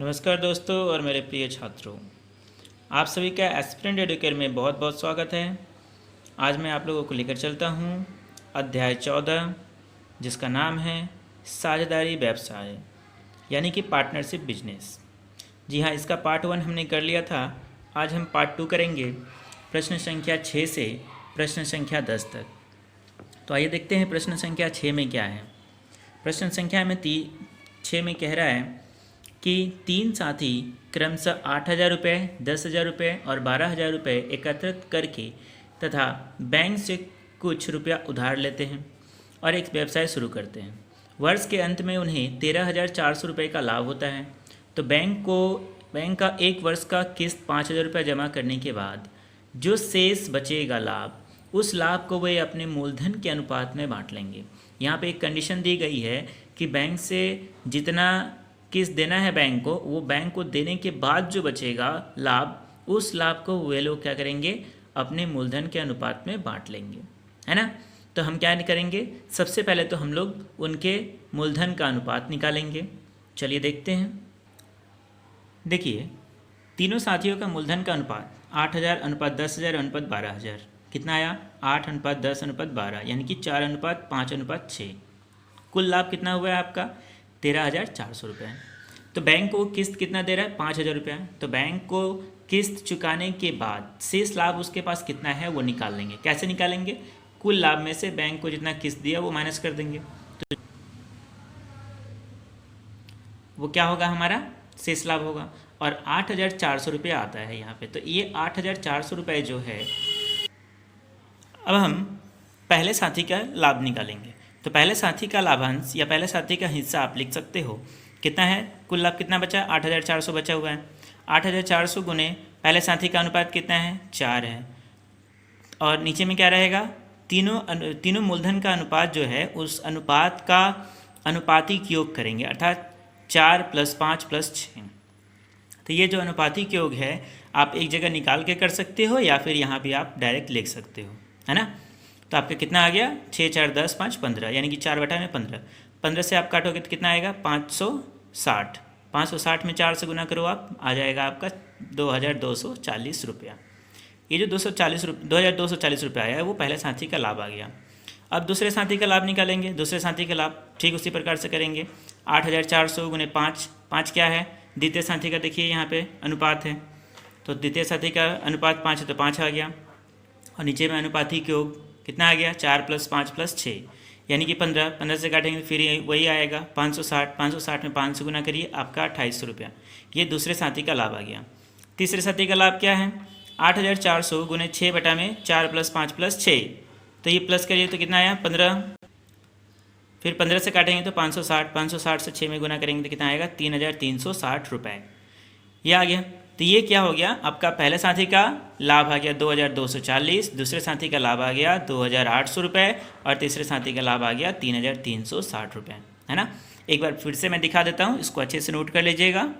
नमस्कार दोस्तों और मेरे प्रिय छात्रों, आप सभी का एस्पिरेंट एडुकेयर में बहुत बहुत स्वागत है। आज मैं आप लोगों को लेकर चलता हूँ अध्याय 14, जिसका नाम है साझेदारी व्यवसाय यानी कि पार्टनरशिप बिजनेस। जी हाँ, इसका पार्ट 1 हमने कर लिया था। आज हम पार्ट 2 करेंगे, प्रश्न संख्या 6 से प्रश्न संख्या 10 तक। तो आइए देखते हैं प्रश्न संख्या 6 में क्या है। प्रश्न संख्या में 6 में कह रहा है कि 3 साथी क्रमशः 8,000 रुपये, 10,000 रुपये और 12,000 रुपये एकत्रित करके तथा बैंक से कुछ रुपया उधार लेते हैं और एक व्यवसाय शुरू करते हैं। वर्ष के अंत में उन्हें 13,400 रुपये का लाभ होता है। तो बैंक का एक वर्ष का किस्त 5,000 रुपये जमा करने के बाद जो शेष बचेगा लाभ, उस लाभ को वे अपने मूलधन के अनुपात में बांट लेंगे। यहाँ पे एक कंडीशन दी गई है कि बैंक से जितना किस्त देना है बैंक को, वो बैंक को देने के बाद जो बचेगा लाभ, उस लाभ को वे लोग क्या करेंगे, अपने मूलधन के अनुपात में बांट लेंगे, है ना। तो हम क्या करेंगे, सबसे पहले तो हम लोग उनके मूलधन का अनुपात निकालेंगे। चलिए देखते हैं। देखिए, तीनों साथियों का मूलधन का अनुपात 8,000 अनुपात 10,000 अनुपात 12,000 कितना आया, 8 अनुपात 10 अनुपात 12, यानी कि 4 अनुपात 5 अनुपात 6। कुल लाभ कितना हुआ है आपका, 13,400 रुपये। तो बैंक को किस्त कितना दे रहा है, 5,000 रुपया। तो बैंक को किस्त चुकाने के बाद शेष लाभ उसके पास कितना है वो निकाल लेंगे। कैसे निकालेंगे, कुल लाभ में से बैंक को जितना किस्त दिया वो माइनस कर देंगे। तो वो क्या होगा, हमारा शेष लाभ होगा। और 8,400 रुपये आता है यहाँ पे। तो ये 8,400 रुपये जो है, अब हम पहले साथी का लाभ निकालेंगे। तो पहले साथी का लाभांश या पहले साथी का हिस्सा आप लिख सकते हो। कितना है, कुल लाभ कितना बचा, 8,400 बचा हुआ है। 8,400 गुने पहले साथी का अनुपात कितना है, 4 है। और नीचे में क्या रहेगा, तीनों मूलधन का अनुपात जो है, उस अनुपात का अनुपातिक योग करेंगे, अर्थात 4 + 5 + 6। तो ये जो अनुपातिक योग है, आप एक जगह निकाल के कर सकते हो या फिर यहाँ भी आप डायरेक्ट लिख सकते हो, है ना। तो आपका कितना आ गया, 6 × 4 = 10, 5 = 15, यानी कि 4/15। 15 से आप काटोगे तो कितना आएगा, 560। 560 में 4 से गुना करो आप, आ जाएगा आपका 2,240 रुपया। ये जो 2,240 रुपया आया है, वो पहले साथी का लाभ आ गया। अब दूसरे साथी का लाभ निकालेंगे। दूसरे साथी का लाभ ठीक उसी प्रकार से करेंगे। 8,400 गुने 5, 5 क्या है, द्वितीय साथी का देखिए यहाँ पे अनुपात है। तो द्वितीय साथी का अनुपात 5 है, तो 5 आ गया। और नीचे में अनुपातिक योग कितना आ गया, 4 + 5 + 6, यानी कि 15। 15 से काटेंगे फिर वही आएगा 560। 560 में 5 से गुना करिए, आपका 2,800 रुपया। ये दूसरे साथी का लाभ आ गया। तीसरे साथी का लाभ क्या है, 8,400 गुने 6 में 4 + 5 + 6, तो ये प्लस करिए तो कितना आया, 15। फिर 15 से काटेंगे तो 560। 560 से 6 में गुना करेंगे तो कितना आएगा, 3,360 रुपये। ये आ गया। तो ये क्या हो गया, आपका पहले साथी का लाभ आ गया 2,240, दूसरे साथी का लाभ आ गया 2,800 रुपये और तीसरे साथी का लाभ आ गया 3,360 रुपये, है ना। एक बार फिर से मैं दिखा देता हूँ, इसको अच्छे से नोट कर लीजिएगा।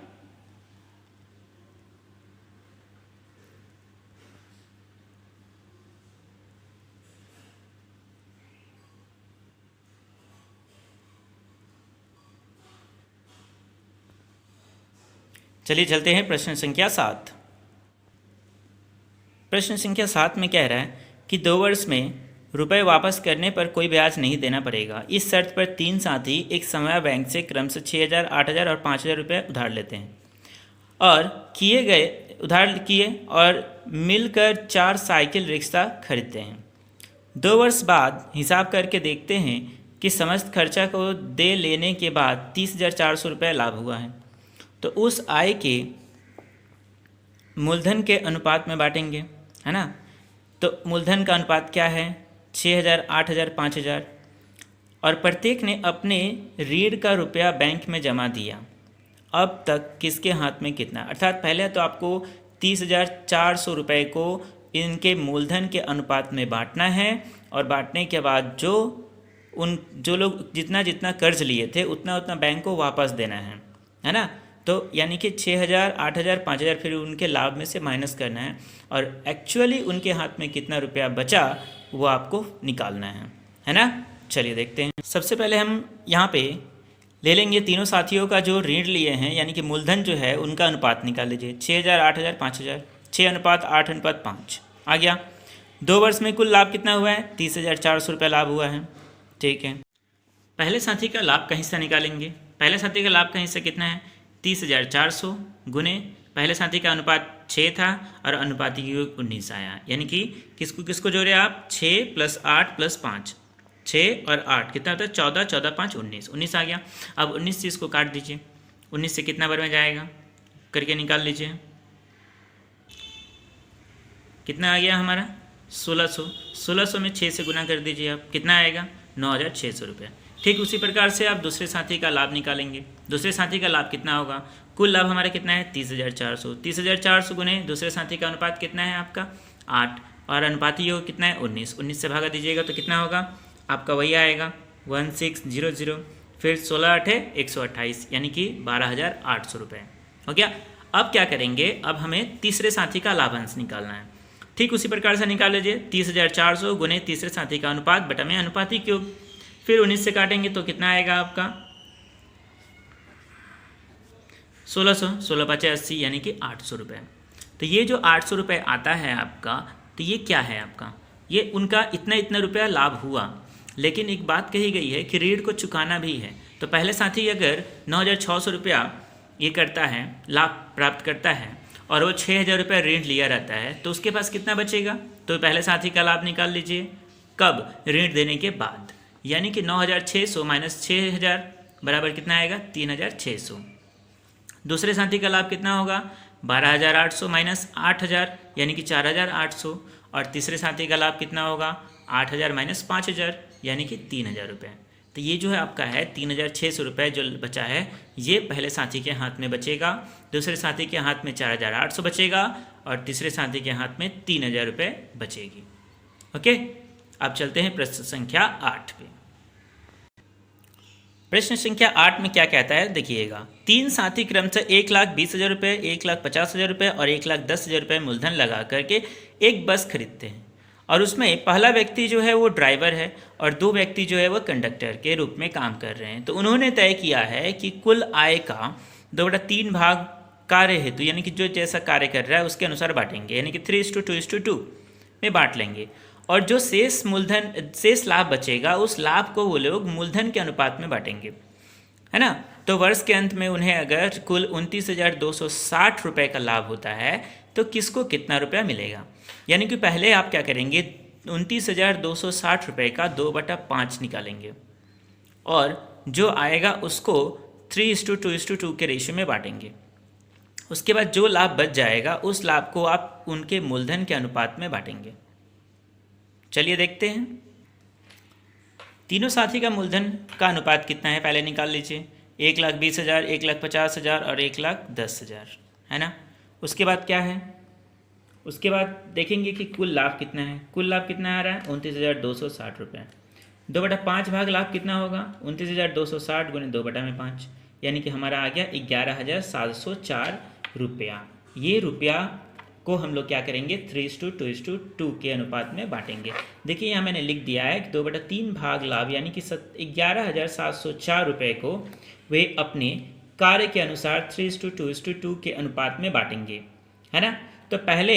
चलिए चलते हैं प्रश्न संख्या 7। प्रश्न संख्या 7 में कह रहा है कि 2 वर्ष में रुपए वापस करने पर कोई ब्याज नहीं देना पड़ेगा। इस शर्त पर 3 साथी एक समय बैंक से क्रमशः 6,000, 8,000 और 5,000 रुपये उधार लेते हैं और उधार किए और मिलकर 4 साइकिल रिक्शा खरीदते हैं। 2 वर्ष बाद हिसाब करके देखते हैं कि समस्त खर्चा को दे लेने के बाद 30,400 रुपये लाभ हुआ है। तो उस आय के मूलधन के अनुपात में बांटेंगे, है ना। तो मूलधन का अनुपात क्या है, 6,000, 8,000, 5,000। और प्रत्येक ने अपने ऋण का रुपया बैंक में जमा दिया। अब तक किसके हाथ में कितना, अर्थात पहले तो आपको 30,400 रुपये को इनके मूलधन के अनुपात में बांटना है और बांटने के बाद जो लोग जितना जितना कर्ज लिए थे उतना उतना बैंक को वापस देना है ना। तो यानी कि 6,000, 8,000, 5,000 फिर उनके लाभ में से माइनस करना है और एक्चुअली उनके हाथ में कितना रुपया बचा वो आपको निकालना है ना। चलिए देखते हैं। सबसे पहले हम यहाँ पे ले लेंगे तीनों साथियों का जो ऋण लिए हैं, यानी कि मूलधन जो है उनका अनुपात निकाल लीजिए। 6,000, 8,000, 5,000, 6:8:5 आ गया। 2 वर्ष में कुल लाभ कितना हुआ है? 30,400 रुपये लाभ हुआ है। ठीक है, पहले साथी का लाभ का हिस्सा निकालेंगे। पहले साथी का लाभ का हिस्सा कितना है? 30,400 गुने पहले साथी का अनुपात 6 था और अनुपाती योग 19 आया। यानी कि किसको किसको जोड़े आप? 6 + 8 + 5, 6 और 8 कितना होता है? 14, 14, 5, 19, 19 आ गया। अब 19 से इसको काट दीजिए। 19 से कितना बार में जाएगा करके निकाल लीजिए। कितना आ गया हमारा? 1600। 1600 में 6 से गुना कर दीजिए आप, कितना आएगा? 9,600 रुपये। ठीक उसी प्रकार से आप दूसरे साथी का लाभ निकालेंगे। दूसरे साथी का लाभ कितना होगा? कुल लाभ हमारा कितना है? 30,400। 30,400 गुने दूसरे साथी का अनुपात कितना है आपका? 8 और अनुपाती योग कितना है? 19। 19 से भागा दीजिएगा तो कितना होगा आपका? वही आएगा 1600। फिर 16 8 128, यानी कि 12,800 रुपये हो गया। अब क्या करेंगे? अब हमें तीसरे साथी का लाभांश निकालना है। ठीक उसी प्रकार से निकाल लीजिए। 30,400 गुने तीसरे साथी का अनुपात बटा में अनुपातिक योग। फिर 19 से काटेंगे तो कितना आएगा आपका? 1600। 16 × 5 = 80, यानी कि 800 रुपये। तो ये जो 800 रुपये आता है आपका, तो ये क्या है आपका? ये उनका इतना रुपया लाभ हुआ, लेकिन एक बात कही गई है कि ऋण को चुकाना भी है। तो पहले साथी अगर 9,600 रुपया ये करता है, लाभ प्राप्त करता है, और वो 6,000 रुपये ऋण लिया रहता है, तो उसके पास कितना बचेगा? तो पहले साथी का लाभ निकाल लीजिए। कब? ऋण देने के बाद। यानी कि 9,600 - 6,000 बराबर कितना आएगा? 3,600। दूसरे साथी का लाभ कितना होगा? 12,800 - 8,000, यानी कि 4,800। और तीसरे साथी का लाभ कितना होगा? 8,000 - 5,000, यानी कि 3,000 रुपये। तो ये जो है आपका है 3,600 रुपये जो बचा है, ये पहले साथी के हाथ में बचेगा, दूसरे साथी के हाथ में 4,800 बचेगा और तीसरे साथी के हाथ में 3,000 रुपये बचेगी। ओके, अब चलते हैं प्रश्न संख्या 8 पे। प्रश्न संख्या 8 में क्या कहता है देखिएगा। 3 साथी क्रमशः 1,20,000 रुपये, 1,50,000 रुपये और 1,10,000 रुपये मूलधन लगा करके एक बस खरीदते हैं, और उसमें पहला व्यक्ति जो है वो ड्राइवर है और 2 व्यक्ति जो है वो कंडक्टर के रूप में काम कर रहे हैं। तो उन्होंने तय किया है कि कुल आय का 2/3 भाग कार्य हेतु, यानी कि जो जैसा कार्य कर रहा है उसके अनुसार बांटेंगे, यानी कि 3:2:2 में बांट लेंगे। और जो शेष लाभ बचेगा, उस लाभ को वो लोग मूलधन के अनुपात में बांटेंगे, है ना। तो वर्ष के अंत में उन्हें अगर कुल 29,260 रुपये का लाभ होता है तो किसको कितना रुपया मिलेगा? यानी कि पहले आप क्या करेंगे? 29,260 रुपये का 2/5 निकालेंगे और जो आएगा उसको 3:2:2 के रेशियो में बांटेंगे। उसके बाद जो लाभ बच जाएगा उस लाभ को आप उनके मूलधन के अनुपात में बांटेंगे। चलिए देखते हैं। तीनों साथी का मूलधन का अनुपात कितना है पहले निकाल लीजिए। 1,20,000, 1,50,000 और 1,10,000, है ना। उसके बाद क्या है? उसके बाद देखेंगे कि कुल लाभ कितना है। कुल लाभ कितना आ रहा है? 29,260 रुपये। 2/5 भाग लाभ कितना होगा? 29,260 गुने 2/5, यानी कि हमारा आ गया 11,704 रुपया। ये रुपया को हम लोग क्या करेंगे? 3:2:2 के अनुपात में बांटेंगे। देखिए यहाँ मैंने लिख दिया है कि 2/3 भाग लाभ, यानी कि 11,704 रुपये को वे अपने कार्य के अनुसार 3:2:2 के अनुपात में बांटेंगे, है ना। तो पहले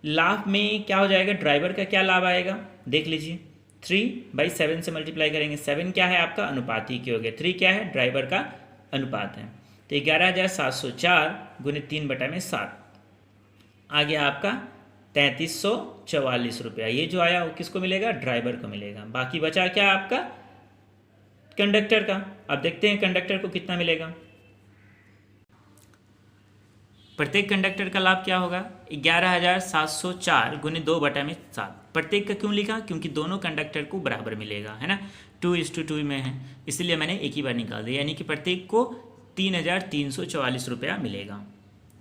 लाभ में क्या हो जाएगा? ड्राइवर का क्या लाभ आएगा देख लीजिए। 3/7 से मल्टीप्लाई करेंगे। 7 क्या है आपका? अनुपाती के हो गया। 3 क्या है? ड्राइवर का अनुपात है। तो 11,704 गुने 3/7 आ गया आपका 3,344 रुपया। ये जो आया वो किसको मिलेगा? ड्राइवर को मिलेगा। बाकी बचा क्या आपका? कंडक्टर का। अब देखते हैं कंडक्टर को कितना मिलेगा। प्रत्येक कंडक्टर का लाभ क्या होगा? 11,704 गुने 2/7। प्रत्येक का क्यों लिखा? क्योंकि दोनों कंडक्टर को बराबर मिलेगा, है ना। 2:2 में है, इसलिए मैंने एक ही बार निकाल दिया, यानी कि प्रत्येक को 3,344 रुपया मिलेगा।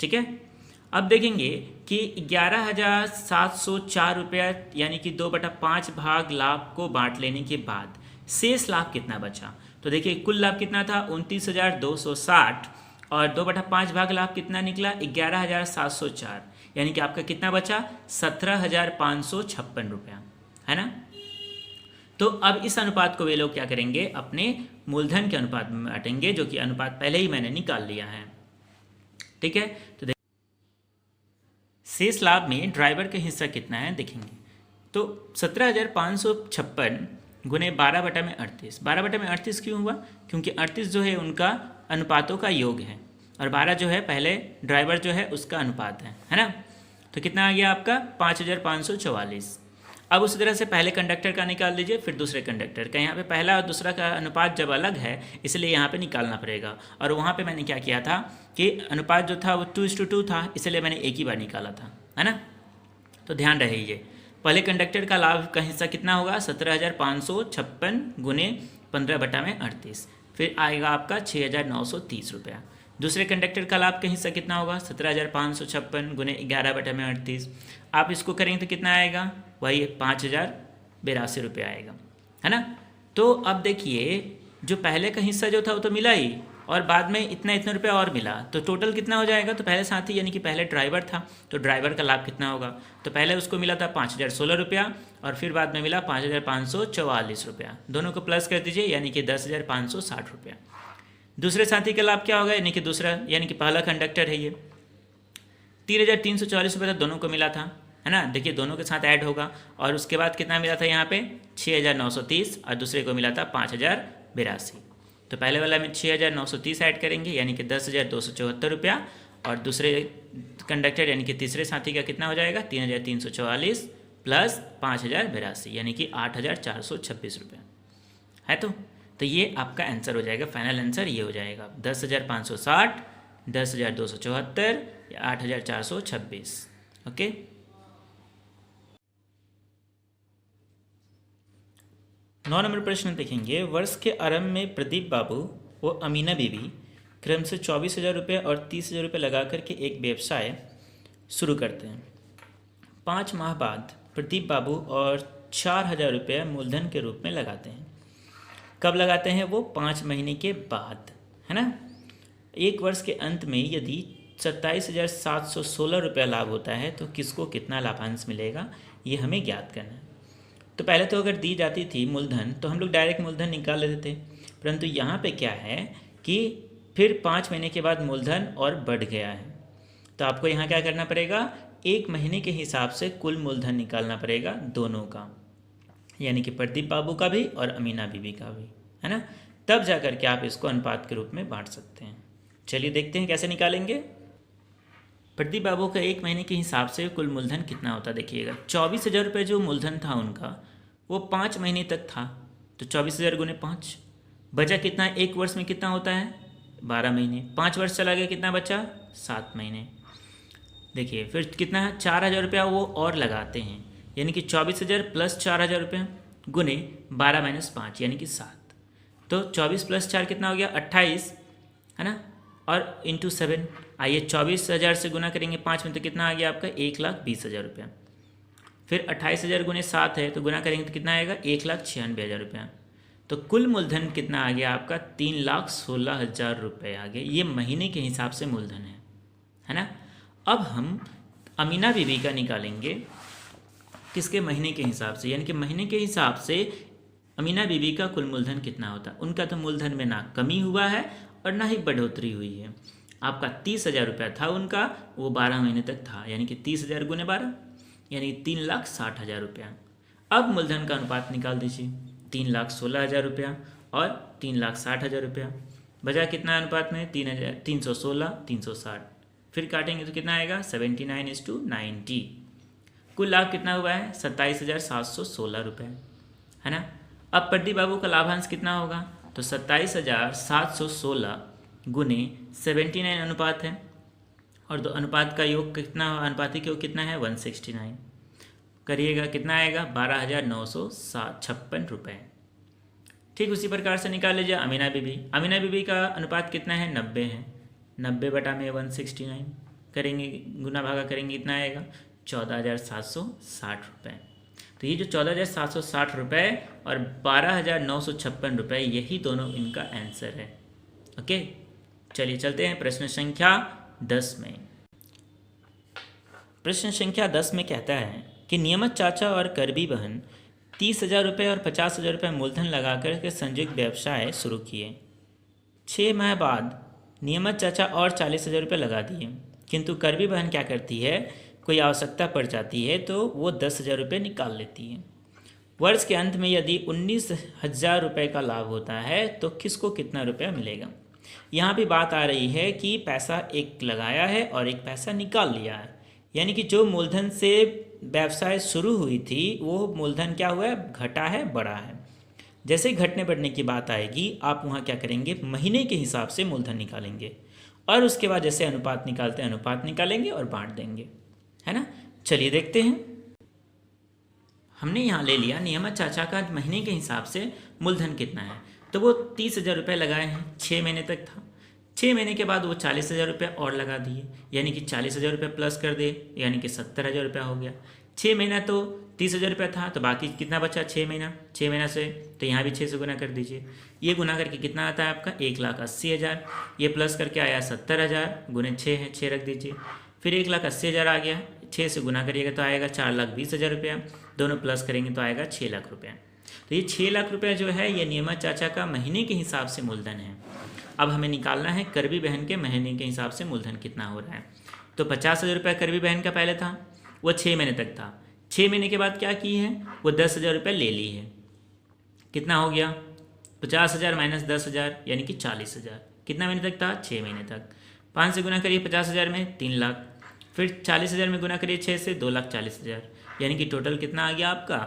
ठीक है। अब देखेंगे कि 11,704 रुपया, यानी कि 2/5 भाग लाभ को बांट लेने के बाद शेष लाभ कितना बचा? तो देखिए कुल लाभ कितना था? 29,260 और 2/5 भाग लाभ कितना निकला? 11,704, यानी कि आपका कितना बचा? 17,556 रुपया, है ना। तो अब इस अनुपात को वे लोग क्या करेंगे, अपने मूलधन के अनुपात में बांटेंगे, जो कि अनुपात पहले ही मैंने निकाल लिया है। ठीक है, तो शेष लाभ में ड्राइवर का हिस्सा कितना है देखेंगे। तो 17,556 गुने 12/38। 12/38 क्यों हुआ, क्योंकि 38 जो है उनका अनुपातों का योग है और 12 जो है पहले ड्राइवर जो है उसका अनुपात है ना। तो कितना आ गया आपका 5,544। अब उसी तरह से पहले कंडक्टर का निकाल लीजिए, फिर दूसरे कंडक्टर का। यहाँ पे पहला और दूसरा का अनुपात जब अलग है इसलिए यहाँ पे निकालना पड़ेगा। और वहाँ पे मैंने क्या किया था कि अनुपात जो था वो 2:2 था, इसलिए मैंने एक ही बार निकाला था, है ना। तो ध्यान रहे ये पहले कंडक्टर का लाभ का हिस्सा कितना होगा 17,556 गुने 15/38, फिर आएगा आपका 6,930 रुपया। दूसरे कंडक्टर का लाभ का हिस्सा कितना होगा 17,556 गुने 11/38। आप इसको करेंगे तो कितना आएगा, वही 5,082 रुपये आएगा, है ना। तो अब देखिए जो पहले का हिस्सा जो था वो तो मिला ही, और बाद में इतना इतना रुपया और मिला, तो टोटल कितना हो जाएगा। तो पहले साथी यानी कि पहले ड्राइवर था, तो ड्राइवर का लाभ कितना होगा, तो पहले उसको मिला था 5,016 रुपया और फिर बाद में मिला 5,544 रुपया। दोनों को प्लस कर दीजिए यानी कि 10,560 रुपया। दूसरे साथी का लाभ क्या होगा, यानी कि दूसरा यानी कि पहला कंडक्टर है ये 3,344 रुपये, तो दोनों को मिला था, है ना। देखिए दोनों के साथ ऐड होगा और उसके बाद कितना मिला था यहाँ पे 6,930 और दूसरे को मिला था 5,082। तो पहले वाला में 6,930 ऐड करेंगे यानी कि 10,274 रुपया, और दूसरे कंडक्टर यानी कि तीसरे साथी का कितना हो जाएगा 3,344 प्लस 5,082 यानी कि 8,426 रुपया है। तो ये आपका आंसर हो जाएगा, फाइनल आंसर ये हो जाएगा 10,560, 10,274 या 8,426। ओके। नौ नंबर प्रश्न देखेंगे। वर्ष के आरंभ में प्रदीप बाबू व अमीना बीबी क्रम से 24,000 रुपये और 30,000 रुपये लगा करके एक व्यवसाय शुरू करते हैं। 5 माह बाद प्रदीप बाबू और 4,000 रुपये मूलधन के रूप में लगाते हैं। कब लगाते हैं वो 5 महीने के बाद, है ना। एक वर्ष के अंत में यदि 27,716 रुपया लाभ होता है तो किसको कितना लाभांश मिलेगा ये हमें ज्ञात करना है। तो पहले तो अगर दी जाती थी मूलधन तो हम लोग डायरेक्ट मूलधन निकाल लेते थे, परंतु यहाँ पे क्या है कि फिर 5 महीने के बाद मूलधन और बढ़ गया है। तो आपको यहाँ क्या करना पड़ेगा, 1 महीने के हिसाब से कुल मूलधन निकालना पड़ेगा दोनों का, यानी कि प्रदीप बाबू का भी और अमीना बीबी का भी, है ना। तब जा कर के आप इसको अनुपात के रूप में बांट सकते हैं। चलिए देखते हैं कैसे निकालेंगे। प्रदीप बाबू का 1 महीने के हिसाब से कुल मूलधन कितना होता देखिएगा। 24,000 रुपये जो मूलधन था उनका वो 5 महीने तक था, तो 24,000 गुने 5 बचा कितना, एक वर्ष में कितना होता है 12 महीने। 5 वर्ष चला गया कितना बचा 7 महीने। देखिए फिर कितना है 4,000 रुपया वो और लगाते हैं, यानी कि 24,000 प्लस 4,000 रुपये गुने 12 माइनस 5 यानी कि 7। तो 24 प्लस 4 कितना हो गया 28, है ना, और इंटू 7। आइए 24,000 से गुना करेंगे 5 में तो कितना आ गया आपका 1,20,000 रुपया। फिर 28,000 गुने 7 है तो गुना करेंगे तो कितना आएगा 1,96,000 रुपया। तो कुल मूलधन कितना आ गया आपका 3,16,000 रुपये आ गया। ये महीने के हिसाब से मूलधन है ना। अब हम अमीना बीबी का निकालेंगे, किसके महीने के हिसाब से, यानी कि महीने के हिसाब से अमीना बीबी का कुल मूलधन कितना होता। उनका तो मूलधन में ना कमी हुआ है और ना ही बढ़ोतरी हुई है। आपका 30,000 रुपया था उनका, वो 12 महीने तक था, यानी कि 30,000 गुने 12 यानी 3,60,000 रुपया। अब मूलधन का अनुपात निकाल दीजिए, 3,16,000 रुपया और 3,60,000 रुपया। बचा कितना अनुपात में 316, 360। फिर काटेंगे तो कितना आएगा 79:90। कुल लाभ कितना हुआ है 27,716 रुपये, है ना। अब प्रदीप बाबू का लाभांश कितना होगा, तो 27,716 गुने 79 अनुपात है, और दो अनुपात का योग कितना, अनुपातिक योग कितना है 169। करिएगा कितना आएगा 12,956 रुपये। ठीक उसी प्रकार से निकाल लीजिए अमीना बीबी। अमीना बीबी का अनुपात कितना है 90 है, 90 बटा में 169 करेंगे, गुना भागा करेंगे कितना आएगा 14,760 रुपये। तो ये जो 14,760 रुपये और 12,956 रुपये यही दोनों इनका आंसर है। ओके, चलिए चलते हैं प्रश्न संख्या 10 में। प्रश्न संख्या 10 में कहता है कि नियमत चाचा और करबी बहन 30,000 रुपये और 50,000 रुपये मूलधन लगाकर के संयुक्त व्यवसाय शुरू किए। 6 माह बाद नियमत चाचा और 40,000 रुपये लगा दिए, किंतु करवी बहन क्या करती है, कोई आवश्यकता पड़ जाती है तो वो 10,000 रुपये निकाल लेती है। वर्ष के अंत में यदि 19,000 रुपये का लाभ होता है तो किसको कितना रुपया मिलेगा। यहाँ भी बात आ रही है कि पैसा एक लगाया है और एक पैसा निकाल लिया है, यानी कि जो मूलधन से व्यवसाय शुरू हुई थी वो मूलधन क्या हुआ है, घटा है, बढ़ा है। जैसे ही घटने बढ़ने की बात आएगी आप वहाँ क्या करेंगे, महीने के हिसाब से मूलधन निकालेंगे और उसके बाद जैसे अनुपात निकालते हैं अनुपात निकालेंगे और बांट देंगे, है ना। चलिए देखते हैं। हमने यहाँ ले लिया नियमत चाचा का महीने के हिसाब से मूलधन कितना है, तो वो 30,000 रुपये लगाए हैं, 6 महीने तक था। 6 महीने के बाद वो 40,000 रुपये और लगा दिए, यानी कि 40,000 रुपये प्लस कर दे, यानी कि 70,000 रुपया हो गया। 6 महीना तो 30,000 रुपया था, तो बाकी कितना बचा, 6 महीना। 6 महीना से तो यहाँ भी 6 से गुना कर दीजिए। ये गुना करके कितना आता है आपका, 1,80,000। ये प्लस करके आया 70,000, गुने 6 है, 6 रख दीजिए। फिर 1,80,000 आ गया, 6 से गुना करिएगा तो आएगा 4,20,000 रुपया। दोनों प्लस करेंगे तो आएगा 6 लाख रुपया। तो ये 6 लाख रुपया जो है ये नियमत चाचा का महीने के हिसाब से मूलधन है। अब हमें निकालना है करवी बहन के महीने के हिसाब से मूलधन कितना हो रहा है। तो 50,000 रुपया करवी बहन का पहले था, वो 6 महीने तक था। 6 महीने के बाद क्या की है, वो 10,000 रुपये ले ली है। कितना हो गया, 50,000 माइनस 10,000 यानी कि 40,000। कितना महीने तक था, 6 महीने तक। 5 से गुना करिए 50,000 में, 3 लाख। फिर 40,000 में गुना करिए 6 से, 2,40,000, यानी कि टोटल कितना आ गया आपका,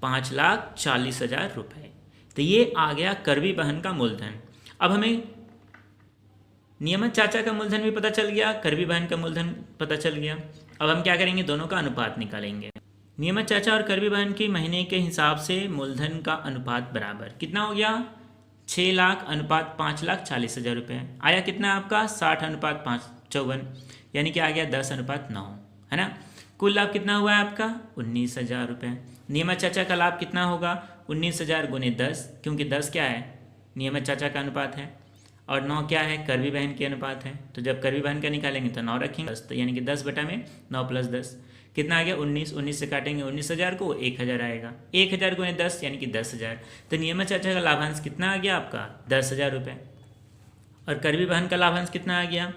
5,40,000 रुपये। तो ये आ गया करवी बहन का मूलधन। अब हमें नियमत चाचा का मूलधन भी पता चल गया, करवी बहन का मूलधन पता चल गया। अब हम क्या करेंगे, दोनों का अनुपात निकालेंगे। नियमत चाचा और करवी बहन की महीने के हिसाब से मूलधन का अनुपात बराबर कितना हो गया, 6 लाख अनुपात 5,40,000 रुपये। आया कितना आपका, 60 अनुपात 54, यानी कि आ गया 10 अनुपात 9, है ना। कुल लाभ कितना हुआ है आपका, 19,000 रुपये। नियमत चाचा का लाभ कितना होगा, 19,000 गुने 10, क्योंकि 10 क्या है, नियमत चाचा का अनुपात है, और 9 क्या है, करवी बहन के अनुपात है। तो जब करवी बहन का निकालेंगे तो 9 रखेंगे, तो यानी कि 10 बटा में 9 प्लस 10 कितना आ गया, 19। 19 से काटेंगे 19,000 को, 1,000 आएगा। 1,000 गुने 10 यानी कि 10,000। तो नियमत चाचा का लाभांश कितना आ गया आपका, 10,000 रुपये। और करवी बहन का लाभांश कितना आ गया,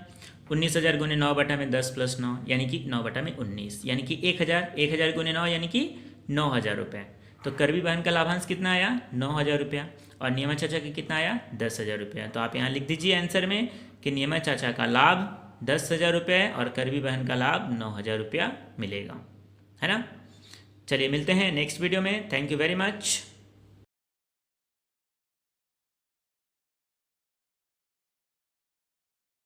19,000 गुने 9 बटा में 10 प्लस 9 यानी कि 9 बटा में 19, यानी कि 1,000। 1,000 गुने 9 यानी कि 9,000 रुपये। तो करवी बहन का लाभांश कितना आया, 9,000 रुपया, और नियमत चाचा का कितना आया, 10,000 रुपया। तो आप यहाँ लिख दीजिए आंसर में कि नियमत चाचा का लाभ 10,000 रुपये और करवी बहन का लाभ 9,000 रुपया मिलेगा, है ना। चलिए मिलते हैं नेक्स्ट वीडियो में। Thank you very much.